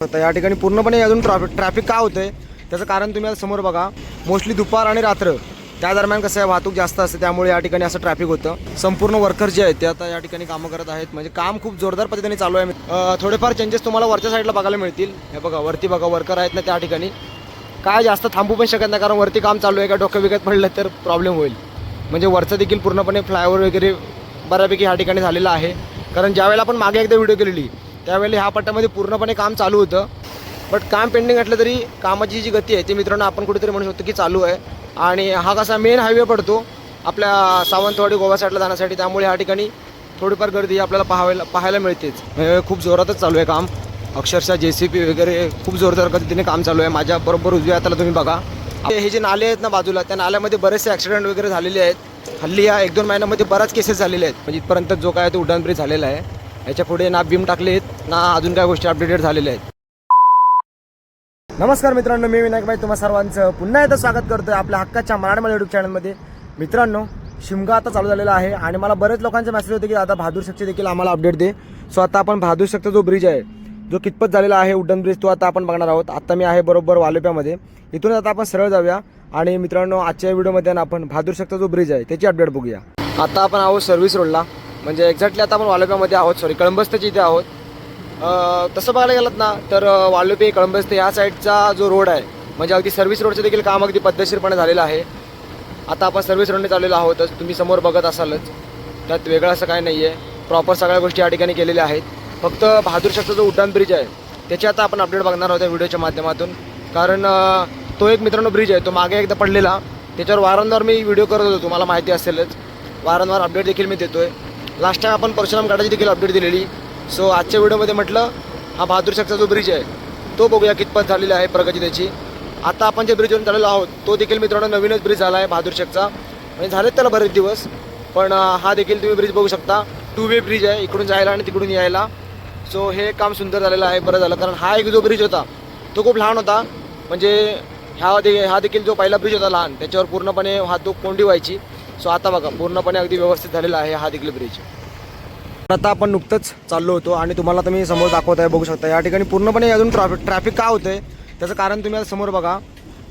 तर या ठिकाणी पूर्णपणे अजून ट्रॅफिक का होतंय त्याचं कारण तुम्ही आता समोर बघा. मोस्टली दुपार आणि रात्र त्या दरम्यान कसं आहे वाहतूक जास्त असते, त्यामुळे या ठिकाणी असं ट्रॅफिक होतं. संपूर्ण वर्कर जे आहेत ते आता या ठिकाणी कामं करत आहेत, म्हणजे काम खूप जोरदार पद्धतीने चालू आहे. थोडेफार चेंजेस तुम्हाला वरच्या साईडला बघायला मिळतील. हे बघा वरती बघा वर्कर आहेत ना, त्या ठिकाणी काय जास्त थांबू पण शकत नाही, कारण वरती काम चालू आहे. का डोकं विकत पडलं तर प्रॉब्लेम होईल. म्हणजे वरचं देखील पूर्णपणे फ्लायओव्हर वगैरे बऱ्यापैकी या ठिकाणी झालेलं आहे. कारण ज्यावेळेला आपण मागे एकदा व्हिडिओ केलेली त्यावेळेला ह्या पट्ट्यामध्ये पूर्णपणे काम चालू होतं, बट काम पेंडिंग असलं तरी कामाची जी गती आहे ती मित्रांनो आपण कुठेतरी म्हणू शकतो की चालू आहे. आणि हा कसा मेन हायवे पडतो आपल्या सावंतवाडी गोवा साईडला जाण्यासाठी, त्यामुळे ह्या ठिकाणी थोडीफार गर्दी आपल्याला पाहायला मिळतेच. खूप जोरातच चालू आहे काम, अक्षरशः JCB वगैरे खूप जोरदार पद्धतीने काम चालू आहे. माझ्या बरोबर उजव्या हाताला तुम्ही बघा, हे जे नाले आहेत ना बाजूला, त्या नाल्यामध्ये बरेचसे ॲक्सिडेंट वगैरे झालेले आहेत. हल्ली या 1-2 महिन्यामध्ये बऱ्याच केसेस झालेले आहेत. म्हणजे इथपर्यंत जो काय तो उड्डाण ब्रिज झालेला आहे, याच्या पुढे ना बीम टाकले आहेत ना अजून काय गोष्टी अपडेटेड झालेल्या आहेत. नमस्कार मित्रांनो, मी विनायक भाई तुम्हा सर्वांचं पुन्हा एकदा स्वागत करतोय आपल्या हक्काच्या मराठमोळ्या यूट्यूब चॅनलमध्ये. मित्रांनो, शिमगा आता चालू झालेला आहे आणि मला बरेच लोकांचे मेसेज होते की आता बहादूर शेखचे देखील आम्हाला अपडेट दे. सो आता आपण बहादूर शेखचा जो ब्रिज आहे, जो कितपत झालेला आहे उड्डाण ब्रिज, तो आता आपण बघणार आहोत. आता मी आहे बरोबर वालोप्यामध्ये. इथून आता आपण सरळ जाऊया आणि मित्रांनो आजच्या व्हिडिओमध्ये आपण बहादूर शेखचा जो ब्रिज आहे त्याची अपडेट बघूया. आता आपण आहोत सर्व्हिस रोडला, म्हणजे एक्झॅक्टली आता आपण वालोप्यामध्ये आहोत, सॉरी कळंबस्तेच्या इथे आहोत. तसं बघायला गेलात ना तर वालोपे कळंबस्ते या साईडचा जो रोड आहे, म्हणजे अगदी सर्व्हिस रोडचं देखील काम अगदी पद्धतशीरपणे झालेलं आहे. आता आपण सर्व्हिस रोडने चाललेलो आहोतच, तुम्ही समोर बघत असालच. त्यात वेगळं असं काय नाही आहे, प्रॉपर सगळ्या गोष्टी या ठिकाणी केलेल्या आहेत. फक्त बहादूर शेखचा जो उड्डाण ब्रिज आहे त्याची आता आपण अपडेट बघणार आहोत या व्हिडिओच्या माध्यमातून. कारण तो एक मित्रांनो ब्रिज आहे, तो मागे एकदा पडलेला, त्याच्यावर वारंवार मी व्हिडिओ करत होतो, तुम्हाला माहिती असेलच. वारंवार अपडेट देखील मी देतोय. लास्ट टाइम आपण परशुराम घाटाची देखील अपडेट दिलेली. सो आजच्या व्हिडिओमध्ये म्हटलं हा बहादूर शेखचा जो ब्रिज आहे तो बघूया कितपत झालेला आहे प्रगती त्याची. आता आपण जे ब्रिजवरून चाललेलो आहोत तो देखील मित्रांनो नवीनच ब्रिज झाला आहे बहादूर शेखचा, म्हणजे झालेत त्याला बरेच दिवस. पण हा देखील तुम्ही ब्रिज बघू शकता, 2 वे ब्रिज आहे, इकडून जायला आणि तिकडून यायला. सो हे काम सुंदर झालेलं आहे, बरं झालं. कारण हा एक जो ब्रिज होता तो खूप लहान होता, म्हणजे हा देखील जो पहिला ब्रिज होता लहान, त्याच्यावर पूर्णपणे वाहतूक कोंडी व्हायची. सो आता बघा पूर्णपणे अगदी व्यवस्थित झालेला आहे हा देखील ब्रिज. आता आपण नुकतंच चाललो होतो आणि तुम्हाला तुम्ही समोर दाखवत आहे, बघू शकता. या ठिकाणी पूर्णपणे अजून ट्रॅफिक का होतंय त्याचं कारण तुम्ही आता समोर बघा.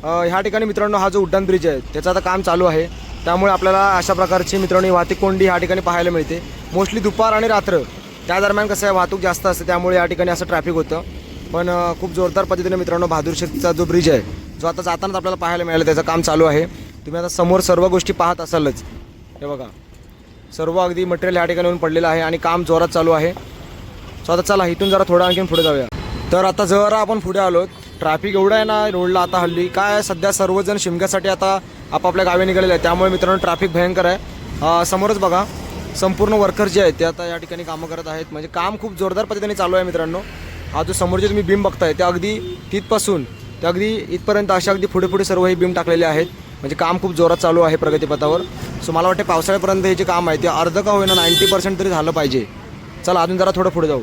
ह्या ठिकाणी मित्रांनो हा जो उड्डाण ब्रिज आहे त्याचं आता काम चालू आहे, त्यामुळे आपल्याला अशा प्रकारची मित्रांनो वाहतूक कोंडी ह्या ठिकाणी पाहायला मिळते. मोस्टली दुपार आणि रात्र त्या दरम्यान कसं आहे वाहतूक जास्त असते, त्यामुळे या ठिकाणी असं ट्रॅफिक होतं. पण खूप जोरदार पद्धतीने मित्रांनो बहादूर शेखचा जो ब्रिज आहे, जो आता जातानाच आपल्याला पाहायला मिळाला, त्याचं काम चालू आहे. तुम्ही आता समोर सर्व गोष्टी पाहत असालच. हे बघा सर्व अगदी मटेरियल ह्या ठिकाणी येऊन पडलेलं आहे आणि काम जोरात चालू आहे. सो आता चला इथून जरा थोडं आणखीन पुढे जाऊया. तर आता जरा आपण पुढे आलो. ट्रॅफिक एवढं आहे ना रोडला आता हल्ली, काय सध्या सर्वजण शिमग्यासाठी आता आपापल्या गावी निघालेले आहेत, त्यामुळे मित्रांनो ट्रॅफिक भयंकर आहे. समोरच बघा संपूर्ण वर्कर जे आहेत ते आता या ठिकाणी कामं करत आहेत, म्हणजे काम खूप जोरदार पद्धतीने चालू आहे मित्रांनो. हा जो समोर जे तुम्ही बीम बघताय ते अगदी तिथपासून ते अगदी इथपर्यंत अशा अगदी पुढे सर्व हे बीम टाकलेले आहेत, म्हणजे काम खूप जोरात चालू आहे प्रगतीपथावर. सो मला वाटते पावसाळ्यापर्यंत हे जे काम आहे ते अर्ध का होईना 90% तरी झालं पाहिजे. चला अजून जरा थोडं पुढे जाऊ.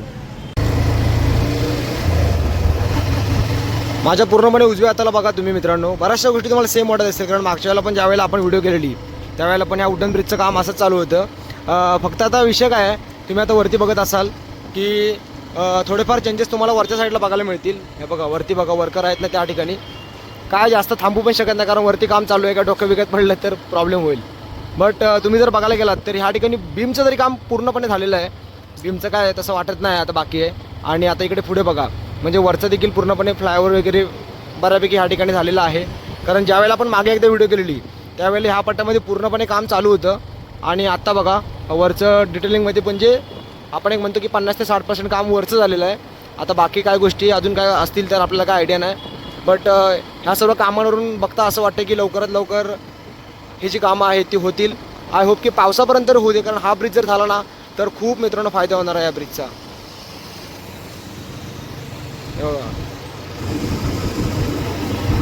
माझ्या पूर्णपणे उजव्या हाताला बघा तुम्ही मित्रांनो, बऱ्याचशा गोष्टी तुम्हाला सेम वाटत असतील, कारण मागच्या वेळेला पण ज्यावेळेला आपण व्हिडिओ केलेली त्यावेळेला पण या उड्डाण ब्रिजचं काम असंच चालू होतं. फक्त आता विषय काय आहे, तुम्ही आता वरती बघत असाल की थोडेफार चेंजेस तुम्हाला वरच्या साईडला बघायला मिळतील. हे बघा वरती बघा वर्कर आहेत ना, त्या ठिकाणी काय जास्त थांबू पण शकत नाही, कारण वरती काम चालू आहे. का डोकं विकत पडलं तर प्रॉब्लेम होईल. बट तुम्ही जर बघायला गेलात तर ह्या ठिकाणी बीमचं तरी काम पूर्णपणे झालेलं आहे. बीमचं काय तसं वाटत नाही आता बाकी आहे. आणि आता इकडे पुढे बघा, म्हणजे वरचं देखील पूर्णपणे फ्लायओव्हर वगैरे बऱ्यापैकी ह्या ठिकाणी झालेलं आहे. कारण ज्यावेळेला आपण मागे एकदा व्हिडिओ केलेली त्यावेळेला ह्या पट्ट्यामध्ये पूर्णपणे काम चालू होतं. आणि आत्ता बघा वरचं डिटेलिंगमध्ये म्हणजे आपण एक म्हणतो की 50 ते 60% काम वरचं झालेलं आहे. आता बाकी काय गोष्टी अजून काय असतील तर आपल्याला काय आयडिया नाही. बट ह्या सर्व कामांवरून बघता असं वाटतं की लवकरात लवकर ही जी कामं आहेत ती होतील. आय होप की पावसापर्यंत होऊ दे, कारण हा ब्रिज जर झाला ना तर खूप मित्रांनो फायदा होणार आहे या ब्रिजचा.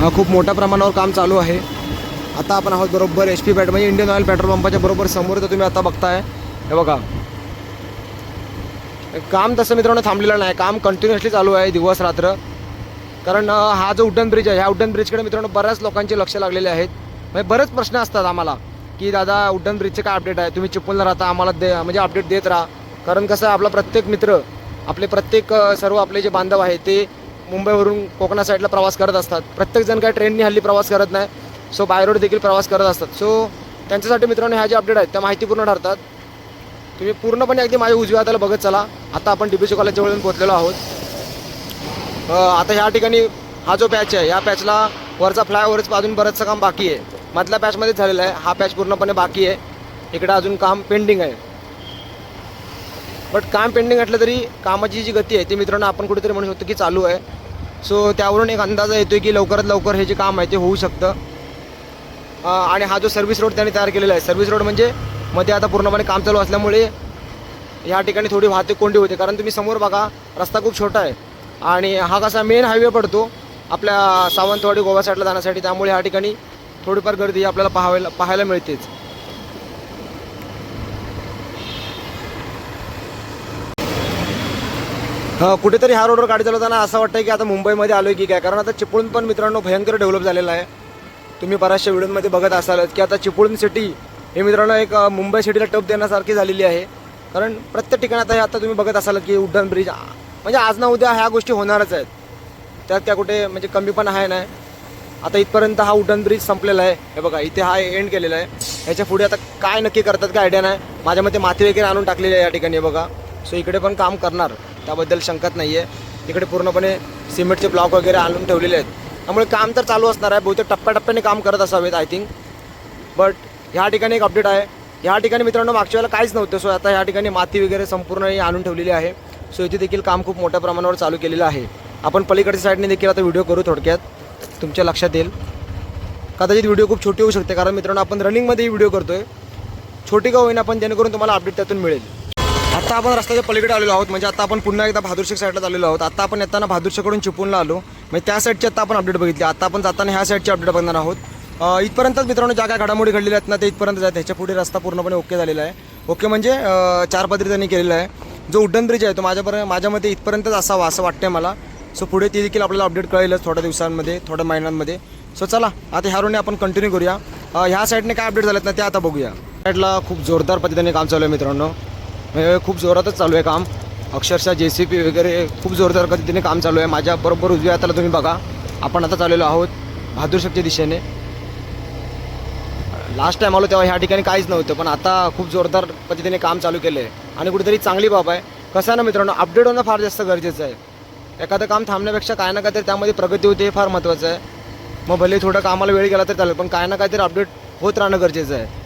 हा खूप मोठ्या प्रमाणावर काम चालू आहे. आता आपण आहोत बरोबर HP पेट्रोल म्हणजे इंडियन ऑइल पेट्रोल पंपाच्या बरोबर समोर, तर तुम्ही आता बघताय. हे बघा काम तसं मित्रांनो थांबलेलं नाही, काम कंटिन्युअसली चालू आहे दिवस रात्र. कारण हा जो उड्डाण ब्रिज आहे ह्या उड्डाण ब्रिजकडे मित्रांनो बऱ्याच लोकांचे लक्ष लागलेले आहेत. म्हणजे बरेच प्रश्न असतात आम्हाला की दादा उड्डाण ब्रिजचे काय अपडेट आहे, तुम्ही चिपळूणला राहता आम्हाला म्हणजे अपडेट देत राहा. कारण कसं आपला प्रत्येक मित्र, आपले प्रत्येक सर्व आपले जे बांधव आहेत ते मुंबईवरून कोकणा साईडला प्रवास करत असतात. प्रत्येकजण काय ट्रेननी हल्ली प्रवास करत नाही, सो बाय रोड देखील प्रवास करत असतात. सो त्यांच्यासाठी मित्रांनो ह्या ज्या अपडेट आहेत त्या माहितीपूर्ण ठरतात. तुम्ही पूर्णपणे अगदी माझ्या उजव्या हाताला बघत चला. आता आपण DBC कॉलेज जवळून पोहोचलेलो आहोत. आता ह्या ठिकाणी हा जो पॅच आहे, या पॅचला वरचा फ्लायओव्हरच अजून बरंचसं काम बाकी आहे. मधल्या पॅचमध्येच झालेलं आहे, हा पॅच पूर्णपणे बाकी आहे. इकडे अजून काम पेंडिंग आहे. बट काम पेंडिंग असलं तरी कामाची जी गती आहे ती मित्रांनो आपण कुठेतरी म्हणू शकतो की चालू आहे. सो त्यावरून एक अंदाजा येतो की लवकरात लवकर हे जे काम आहे ते होऊ शकतं. आणि हा जो सर्व्हिस रोड त्यांनी तयार केलेला आहे, सर्व्हिस रोड म्हणजे मध्ये आता पूर्णपणे काम चालू असल्यामुळे ह्या ठिकाणी थोडी वाहतूक कोंडी होते. कारण तुम्ही समोर बघा, रस्ता खूप छोटा आहे आणि हा कसा मेन हायवे पडतो आपल्या सावंतवाडी गोवा साईडला जाण्यासाठी. त्यामुळे ह्या ठिकाणी थोडीफार गर्दी आपल्याला पाहायला मिळतेच. कुठेतरी ह्या रोडवर गाडी चालवताना असं वाटतं की आता मुंबईमध्ये आलो आहे की काय. कारण आता चिपळूण पण मित्रांनो भयंकर डेव्हलप झालेलं आहे. तुम्ही बऱ्याचशा व्हिडिओमध्ये बघत असालच की आता चिपळूण सिटी हे मित्रांनो एक मुंबई सिटीला टप देण्यासारखी झालेली आहे. कारण प्रत्येक ठिकाणी आता तुम्ही बघत असाल की उड्डाण ब्रिज, म्हणजे आज ना उद्या ह्या गोष्टी होणारच आहेत. त्यात त्या कुठे म्हणजे कमी पण आहे नाही. आता इथपर्यंत हा उड्डाण ब्रिज संपलेला आहे. हे बघा इथे हा एंड केलेला आहे. ह्याच्या पुढे आता काय नक्की करतात काय आयडिया नाही. माझ्या मते माती वगैरे आणून टाकलेली आहे या ठिकाणी बघा. सो इकडे पण काम करणार, त्याबद्दल शंकाच नाही आहे. इकडे पूर्णपणे सिमेंटचे ब्लॉक वगैरे आणून ठेवलेले आहेत. त्यामुळे काम तर चालू असणार आहे. बहुतेक टप्प्याटप्प्याने काम करत असावेत आय थिंक. बट ह्या ठिकाणी एक अपडेट आहे. ह्या ठिकाणी मित्रांनो मागच्या वेळेला काहीच नव्हतं. सो आता ह्या ठिकाणी माती वगैरे संपूर्ण आणून ठेवलेली आहे. सो इथे देखील काम खूप मोठ्या प्रमाणावर चालू केलेलं आहे. आपण पलीकडच्या साईडने देखील आता व्हिडिओ करू, थोडक्यात तुमच्या लक्षात येईल. कदाचित व्हिडिओ खूप छोटी होऊ शकते कारण मित्रांनो आपण रनिंगमध्ये व्हिडिओ करतोय. छोटी का होईना पण जेणेकरून तुम्हाला अपडेट त्यातून मिळेल. आता आपण रस्त्याच्या पलीकडे आलेलो आहोत. म्हणजे आता आपण पुन्हा एकदा बहादूरशेख साईडला आलेलो आहोत. आता आपण येताना बहादूरशेकडून चिपळूणला आलो. म्हणजे त्या साईडची आता आपण अपडेट बघितली. आता आपण जाताना ह्या साईडची अपडेट बघणार आहोत. इथपर्यंतच मित्रांनो ज्या काय घडामोडी घडलेल्या आहेत ना ते इथपर्यंत जात. ह्याच्या पुढे रस्ता पूर्णपणे ओके झालेला आहे. ओके म्हणजे 4 पदरी त्यांनी केलेला आहे. जो उड्डाण ब्रिज आहे तो माझ्या मते इथपर्यंतच असावा असं वाटतंय मला. सो पुढे ती देखील आपल्याला अपडेट कळेलच थोड्या दिवसांमध्ये, थोड्या महिन्यांमध्ये. सो चला आता ह्या रोडने आपण कंटिन्यू करूया. ह्या साईडने काय अपडेट झालेत ना ते आता बघूया. साईडला खूप जोरदार पद्धतीने काम चालू आहे मित्रांनो. खूप जोरातच चालू आहे काम. अक्षरशः JCP वगैरे खूप जोरदार पद्धतीने काम चालू आहे. माझ्या बरोबर उजव्या हाताला तुम्ही बघा, आपण आता चाललेलो आहोत बहादूरशेखच्या दिशेने. लास्ट टाईम आलो तेव्हा ह्या ठिकाणी काहीच नव्हतं, पण आता खूप जोरदार पद्धतीने काम चालू केलं आहे आणि कुठेतरी चांगली बाब आहे. कसं आहे ना मित्रांनो, अपडेट होणं फार जास्त गरजेचं आहे. एखादं काम थांबण्यापेक्षा काय ना काहीतरी त्यामध्ये प्रगती होते हे फार महत्त्वाचं आहे. मग भले थोडं कामाला वेळ गेला तर चालेल, पण काय ना काहीतरी अपडेट होत राहणं गरजेचं आहे.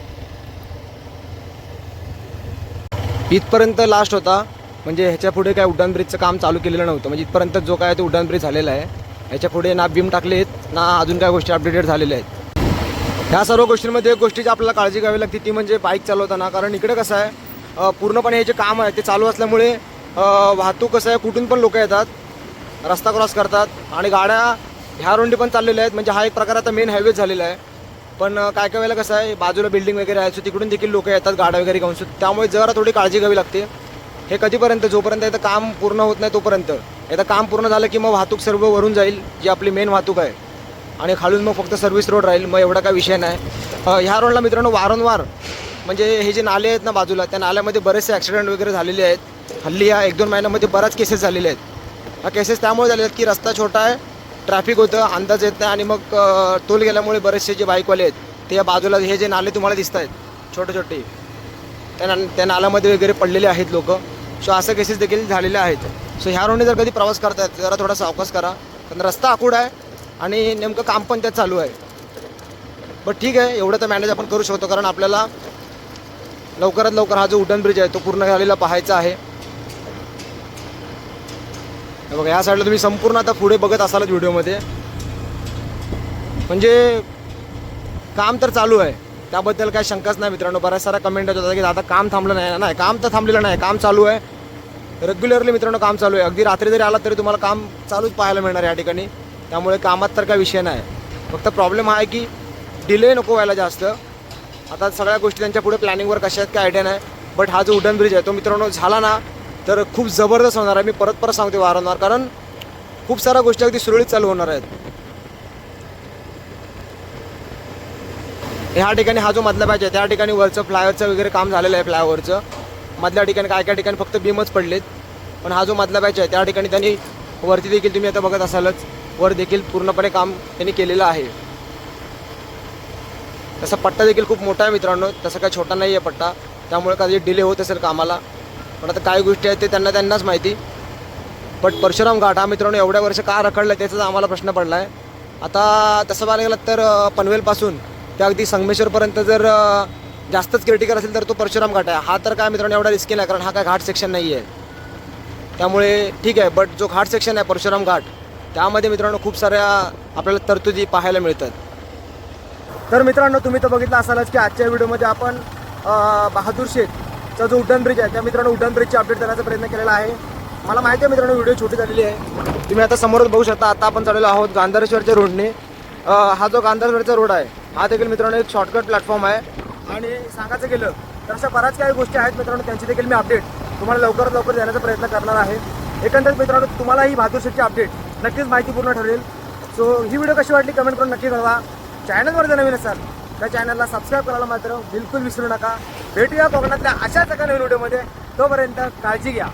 इथपर्यंत लास्ट होता, म्हणजे ह्याच्या पुढे काय उड्डाण ब्रिजचं काम चालू केलेलं नव्हतं. म्हणजे इथपर्यंत जो काय तो उड्डाण ब्रिज झालेला आहे. ह्याच्या पुढे ना बीम टाकले आहेत ना अजून काय गोष्टी अपडेटेड झालेल्या आहेत. ह्या सर्व गोष्टींमध्ये एक गोष्टीची आपल्याला काळजी घ्यावी लागते ती म्हणजे बाईक चालवताना. कारण इकडे कसं आहे पूर्णपणे हे जे काम आहे ते चालू असल्यामुळे वाहतूक कसं आहे कुठून पण लोक येतात, रस्ता क्रॉस करतात आणि गाड्या ह्या रोंडी पण चाललेल्या आहेत. म्हणजे हा एक प्रकार आता मेन हायवे झालेला आहे. पण काय काय वेळेला कसं आहे बाजूला बिल्डिंग वगैरे आहे, सो तिकडून देखील लोक येतात गाड्या वगैरे घेऊन. सो त्यामुळे जरा थोडी काळजी घ्यावी लागते. हे कधीपर्यंत, जोपर्यंत इथं काम पूर्ण होत नाही तोपर्यंत. एकदा काम पूर्ण झालं की मग वाहतूक सर्व वरून जाईल, जी आपली मेन वाहतूक आहे, आणि खालून मग फक्त सर्व्हिस रोड राहील. मग एवढा काय विषय नाही. ह्या रोडला मित्रांनो वारंवार म्हणजे हे जे नाले आहेत ना बाजूला, त्या नाल्यामध्ये बरेचसे ॲक्सिडेंट वगैरे झालेले आहेत. हल्ली या 1-2 महिन्यामध्ये बऱ्याच केसेस झालेले आहेत. ह्या केसेस त्यामुळे झाले आहेत की रस्ता छोटा आहे, ट्रॅफिक होतं, अंदाज येत नाही, आणि मग टोल गेल्यामुळे बरेचसे जे बाईकवाले आहेत ते या बाजूला हे जे नाले तुम्हाला दिसत आहेत छोटे छोटे, त्या नाल्यामध्ये वगैरे पडलेले आहेत लोक. सो असं केसेस देखील झालेले आहेत. सो ह्या रोडने जर कधी प्रवास करतायत जरा थोडा सावकाश करा, कारण रस्ता आखूड आहे आणि नेमकं काम पण त्यात चालू आहे. बट ठीक आहे, एवढं तर मॅनेज आपण करू शकतो, कारण आपल्याला लवकरात लवकर हा जो उड्डाण ब्रिज आहे तो पूर्ण झालेला पाहायचा आहे. बघा या साईडला तुम्ही संपूर्ण आता पुढे बघत असालच व्हिडिओमध्ये, म्हणजे काम तर चालू आहे, त्याबद्दल काही शंकाच नाही मित्रांनो. बऱ्याच साऱ्या कमेंट येत होता की दादा काम थांबलं नाही. नाही, काम तर थांबलेलं नाही, काम चालू आहे रेग्युलरली मित्रांनो, काम चालू आहे. अगदी रात्री जरी आला तरी तुम्हाला काम चालूच पाहायला मिळणार या ठिकाणी. त्यामुळे कामात तर काही विषय नाही. फक्त प्रॉब्लेम हा आहे की डिले नको व्हायला जास्त. आता सगळ्या गोष्टी त्यांच्या पुढे प्लॅनिंगवर कशा आहेत काय आयडिया नाही. बट हा जो उड्डाण ब्रिज आहे तो मित्रांनो झाला ना तर खूप जबरदस्त होणार आहे. मी परत सांगते वारंवार, कारण खूप साऱ्या गोष्टी अगदी सुरळीत चालू होणार आहेत. ह्या ठिकाणी हा जो मधला पॅच आहे त्या ठिकाणी वरचं फ्लायओव्हरचं वगैरे काम झालेलं आहे. फ्लायओव्हरचं मधल्या ठिकाणी काय काय ठिकाणी फक्त बीमच पडलेत, पण हा जो मधला पॅच आहे त्या ठिकाणी त्यांनी वरती देखील तुम्ही आता बघत असालच, वर देखील पूर्णपणे काम त्यांनी केलेलं आहे. तसा पट्टा देखील खूप मोठा आहे मित्रांनो, तसं काय छोटा नाही आहे पट्टा, त्यामुळे कधी डिले होत असेल कामाला. पण आता काय गोष्टी आहेत ते त्यांनाच माहिती. बट परशुराम घाट हा मित्रांनो एवढ्या वर्ष का रखडला त्याचाच आम्हाला प्रश्न पडला आहे. आता तसं बघायला गेलं तर पनवेलपासून ते अगदी संगमेश्वरपर्यंत जर जास्तच क्रिटिकल असेल तर तो परशुराम घाट आहे. हा तर काय मित्रांनो एवढा रिस्की नाही, कारण हा काय घाट सेक्शन नाही आहे, त्यामुळे ठीक आहे. बट जो घाट सेक्शन आहे परशुराम घाट, त्यामध्ये मित्रांनो खूप साऱ्या आपल्याला तरतुदी पाहायला मिळतात. तर मित्रांनो तुम्ही तर बघितलं असालच की आजच्या व्हिडिओमध्ये आपण बहादूर शेखचा जो उड्डाण ब्रिज आहे त्या मित्रांनो उड्डाण ब्रिजची अपडेट देण्याचा प्रयत्न केलेला आहे. मला माहिती आहे मित्रांनो व्हिडिओ छोटी झालेली आहे, तुम्ही आता समोरच बघू शकता. आता आपण चाललेलो आहोत गांधारेश्वरच्या रोडने. हा जो गांधारेश्वरचा रोड आहे हा देखील मित्रांनो एक शॉर्टकट प्लॅटफॉर्म आहे. आणि सांगायचं गेलं तर अशा बऱ्याच काही गोष्टी आहेत मित्रांनो, त्यांची देखील मी अपडेट तुम्हाला लवकरात लवकर देण्याचा प्रयत्न करणार आहे. एकंदरीत मित्रांनो तुम्हाला ही बहादूर शेखची अपडेट नक्कीच माहितीपूर्ण ठरेल. सो ही व्हिडिओ कशी वाटली कमेंट करून नक्की कळवा. चॅनलवर जर नवीन असाल त्या चॅनलला सबस्क्राईब करायला मात्र बिलकुल विसरू नका. भेटूया कोकणातल्या अशाच एका नवीन व्हिडिओमध्ये. तोपर्यंत काळजी घ्या.